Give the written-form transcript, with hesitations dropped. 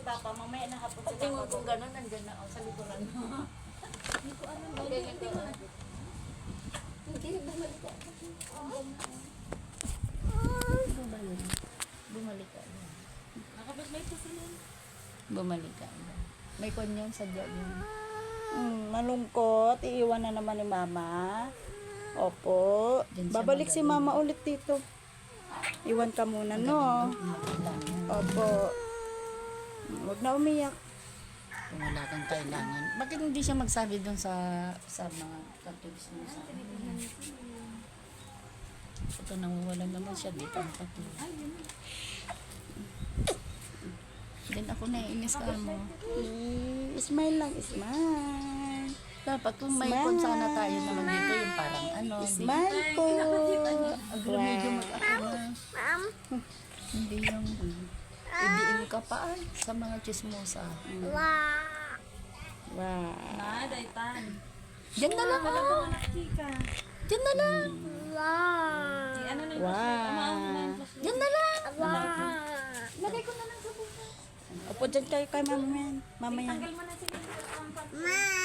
Papa, mamaya na hapon si Tingin Papa. kung gano'n, nandiyan na ako sa likuran mo. Hindi ko alam. Okay, hindi mo na. Hindi, bumalik ka. Bumalik ka. Nakabas may pusilin. Bumalik ka. May konyon sa diyan yun. Malungkot. Iiwan na naman ni Mama. Opo. Diyan siya Babalik si magaling. Mama ulit dito. Iwan ka muna, no? Opo. Huwag na umiyak. Kung wala kang kailangan. Bakit hindi siya magsabi doon sa mga katulis mo sa ito nanguwala naman siya dito ang katulis. Then ako naiinis ka mo. Smile lang, smile. Dapat kung may Smile. konsana tayo naman dito yung parang ano. Smile po. Medyo mag-ako na. Hindi yung idiin ka pa sa mga chismosa. Wow. Na, daytan. Diyan na lang Wala ah. ko anak chika. Diyan na lang. Di, ano na yung flashlight? Amaahon na yung flashlight. Diyan na lang. Lagay ko na lang sa bukas. Opo, dyan kayo kay Mama. Mamaya. Tanggal mo na sila.